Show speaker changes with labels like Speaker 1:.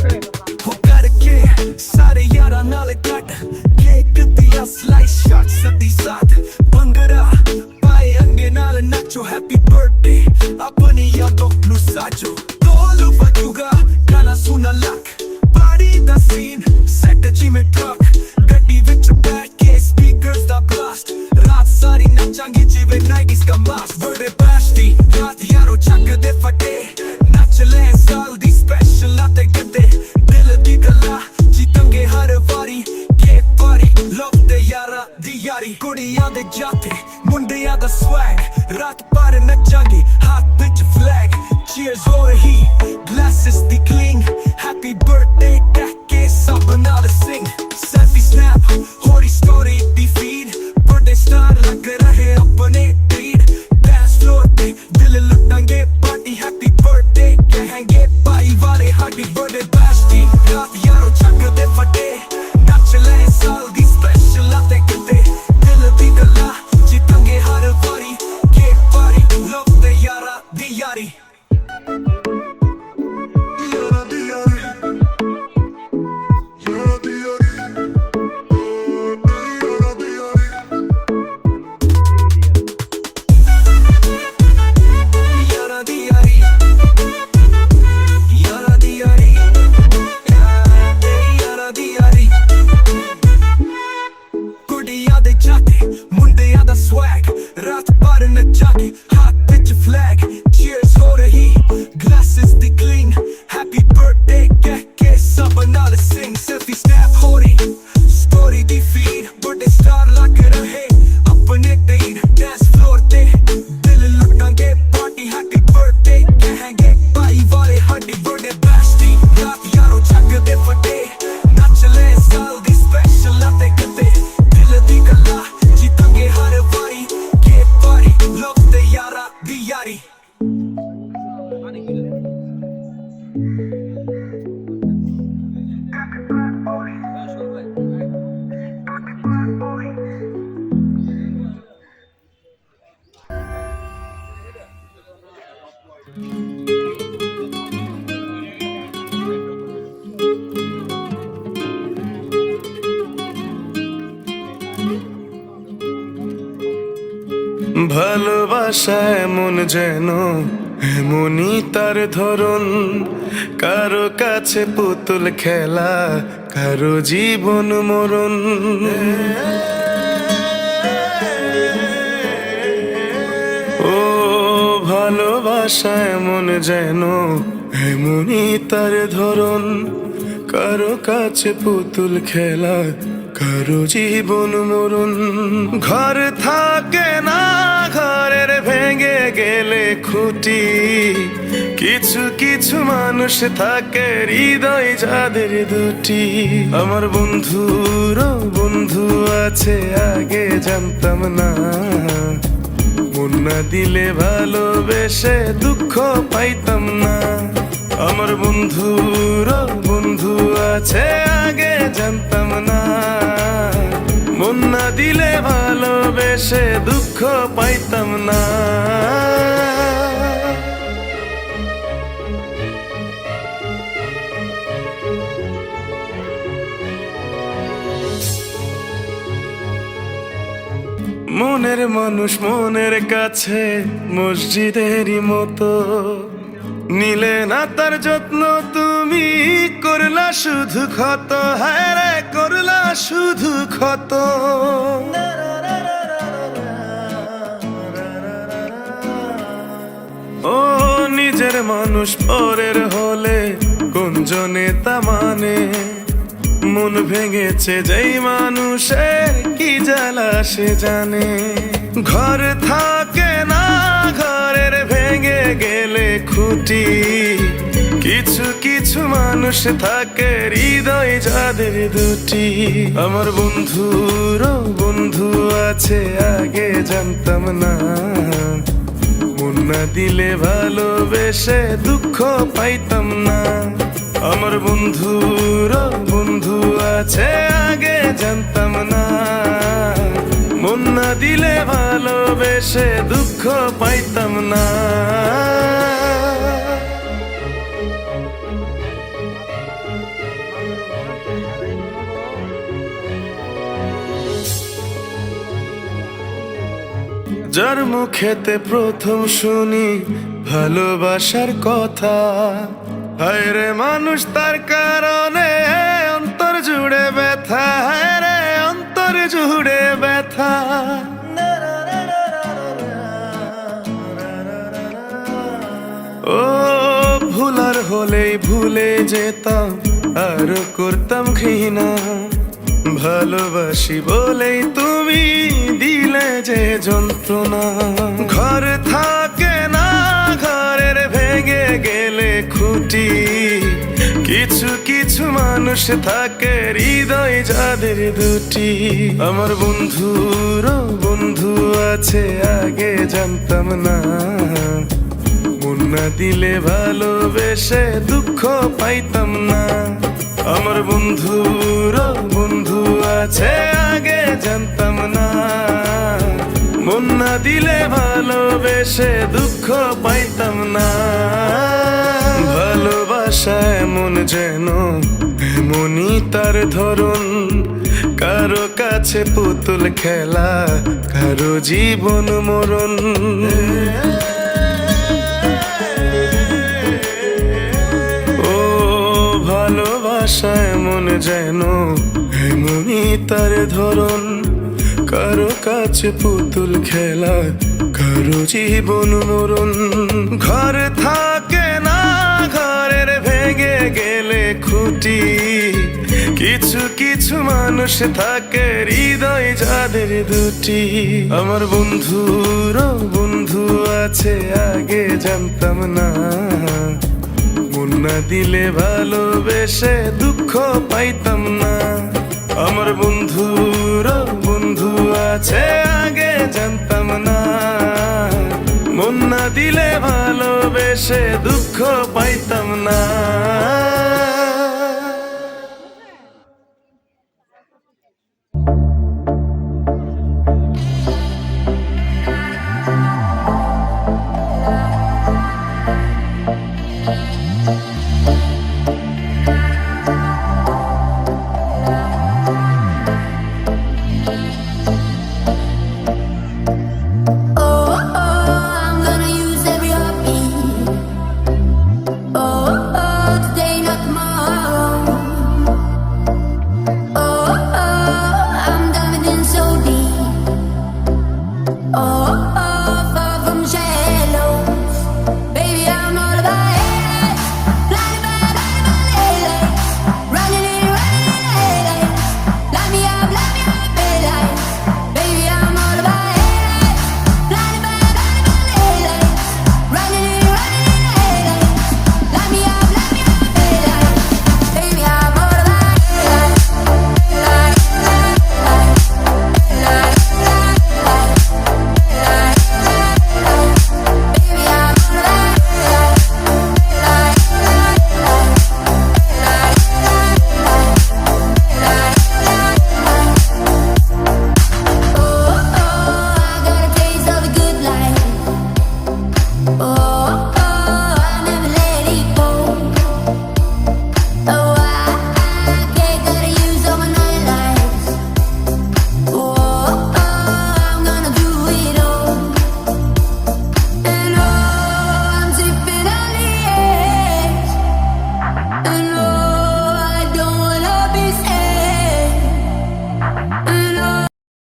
Speaker 1: ਹੋ ਕਰਕੇ ਸਾਰੇ ਯਾਰਾਂ ਨਾਲ ਕੱਟ ਕੇਕ ਦੀਆਂ ਸਲਾਈਸ ਸ਼ਾਟ ਸਦੀ ਸਾਥ ਭੰਗੜਾ ਪਾਏ ਅੰਗੇ ਨਾਲ ਨੱਚੋ ਹੈਪੀ ਬਰਥਡੇ ਆਪਣੀ ਯਾਦੋਂ ਨੂੰ ਸਾਜੋ ਢੋਲ ਵੱਜੂਗਾ ਗਾਣਾ ਸੁਣਾ ਲੱਕ ਪਾਰਟੀ ਦਾ ਸੀਨ ਸੈੱਟ ਜਿਵੇਂ ਟਰੱਕ ਗੱਡੀ ਵਿੱਚ ਬੈਠ ਕੇ ਸਪੀਕਰਸ ਦਾ ਬਲਾਸਟ ਰਾਤ ਸਾਰੀ ਨੱਚਾਂਗੇ ਜਿਵੇਂ 90s ਦਾ ਮਾਸ ਬਰਥਡੇ ਪਾਰਟੀ ਰਾਤ ਯਾਰੋ ਚੱਕਦੇ ਫਟੇ ਨੱਚ ਲੈ ਸਾਲ ਦੀ ਸਪੈਸ਼ਲ ਆਤੇ ਗੱਦੇ ਦਿਲ ਦੀ ਗੱਲਾਂ ਜਿੱਤਾਂਗੇ ਹਰ ਵਾਰੀ ਕੇ ਪਾਰੀ ਲਵ ਦੇ ਯਾਰਾਂ ਦੀ ਯਾਰੀ ਕੁੜੀਆਂ ਦੇ ਜਾਤੇ ਮੁੰਡਿਆਂ ਦਾ ਸਵੈਗ ਰਾਤ ਭਰ ਨੱਚਾਂਗੇ ਹੱਥ ਵਿੱਚ ਫਲੈਗ cheers ਹੋ ਰਹੀ glasses ਦੀ cling happy birthday ਕਹਿ ਕੇ ਸਭ ਨਾਲ sing selfie snap ਹੋਰੀ story ਦੀ feed birthday star ਲੱਗ ਰਹੇ ਆਪਣੇ treat dance floor ਤੇ ਦਿਲ ਲੁੱਟਾਂਗੇ party happy birthday ਕਹਾਂਗੇ ਭਾਈ ਵਾਲੇ happy birthday basty ਰਾਤ ਯਾਰੋ ਚੱਕਦੇ ਫਟੇ ਨੱਚ ਲੈ ਸਾਲ ਦੀ special ਆਤੇ ਕਿਤੇ ਦਿਲ ਦੀ ਗੱਲਾਂ ਜਿੱਤਾਂਗੇ ਹਰ ਵਾਰੀ ਕੇ ਪਾਰੀ love ਦੇ ਯਾਰਾਂ ਦੀ ਯਾਰੀ ਕੁੜੀਆਂ ਦੇ ਜਾਤੇ ਮੁੰਡਿਆਂ ਦਾ ਸਵੈਗ ਰਾਤ ਭਰ ਨੱਚਾਂਗੇ ਹੱਥ ਵਿੱਚ ਫਲੈਗ cheers ਹੋ ਰਹੀ glasses ਦੀ cling happy birthday ਕਹਿ ਕੇ ਸਭ ਨਾਲ sing selfie snap ਹੋ ਰਹੀ story ਦੀ feed birthday star ਲੱਗ ਰਹੇ ਆਪਣੇ ਤੀਨ dance floor ਤੇ ਦਿਲ ਲੁੱਟਾਂਗੇ party happy birthday ਕਹਾਂਗੇ ਭਾਈ ਵਾਲੇ happy birthday basty ਰਾਤ ਯਾਰੋ ਚੱਕਦੇ ਫਟੇ ਨੱਚ ਲੈ ਸਾਲ ਦੀ special ਆਤੇ ਕਿਤੇ ਦਿਲ ਦੀ ਗੱਲਾਂ ਜਿੱਤਾਂਗੇ ਹਰ ਵਾਰੀ ਕੇ ਪਾਰੀ love ਦੇ ਯਾਰਾਂ ਦੀ ਯਾਰੀ
Speaker 2: ভালোবাসা এমন যেন এমনই তার ধরন কারো কাছে পুতুল খেলা কারো জীবন মরণ ও ভালোবাসা এমন যেন এমনই তার ধরন কারো কাছে পুতুল খেলা কারো জীবন মরণ ঘর থাকে না ঘরের ভেঙে গেলে খুঁটি কিছু কিছু মানুষ থাকে হৃদয় যাদের দুটি আমার বন্ধুরও বন্ধু আছে আগে জানতাম না মন না দিলে ভালোবেসে দুঃখ পাইতাম না আমার বন্ধুরও বন্ধু আছে আগে জানতাম না মন না দিলে ভালোবেসে দুঃখ পাইতাম না মনের মানুষ মনের কাছে মসজিদেরই মতো নিলে না তার যত্ন তুমি করলা শুধু ক্ষত হায় রে করলা শুধু ক্ষত ও নিজের মানুষ পরের হলে কোন জনে তা মানে মন ভেঙেছে যেই মানুষের কি জ্বালা সে জানে ঘর থাকে না ঘরের ভেঙে গেলে খুঁটি কিছু কিছু মানুষ থাকে হৃদয় যাদের দুটি আমার বন্ধুরও বন্ধু আছে আগে জানতাম না মন না দিলে ভালোবেসে দুঃখ পাইতাম না আমার বন্ধুরও বন্ধু আছে আগে জানতাম না মন না দিলে ভালোবেসে দুঃখ পাইতাম। পাইতাম না। যার মুখেতে প্রথম শুনি ভালোবাসার কথা, হায় রে মানুষ তার কারণে অন্তর জুড়ে ব্যথা, হায় রে অন্তর জুড়ে ব্যথা। ও ভুলার হলেই ভুলে যেতাম আর করতাম ঘৃণা, ভালোবাসি বলেই তুমি দিলে যে যন্ত্রণা। ঘর থাকে না ঘরের ভেঙে গেলে খুঁটি, কিছু কিছু মানুষ থাকে হৃদয় যাদের দুটি। আমার বন্ধুরও বন্ধু আছে আগে জানতাম না, মন না দিলে ভালোবেসে দুঃখ পাইতাম না। আমার বন্ধুর বন্ধু আছে আগে জানতাম না, মন না দিলে ভালোবেসে দুঃখ পাইতাম না। ভালোবাসা এমন যেন এমনই তার ধরন, কারো কাছে পুতুল খেলা, কারো জীবন মরণ। ভালোবাসা এমন যেন এমনই তার ধরন, কারো কাছে পুতুল খেলা, কারো জীবন মরণ। ঘর থাকে না ঘরের ভেঙে গেলে খুঁটি, কিছু কিছু মানুষ থাকে হৃদয় যাদের দুটি। আমার বন্ধুরও বন্ধু আছে আগে জানতাম না, মন না দিলে ভালোবেসে দুঃখ পাইতাম না। আমার বন্ধুর বন্ধু আছে আগে জানতাম না, মন না দিলে ভালোবেসে দুঃখ পাইতাম না।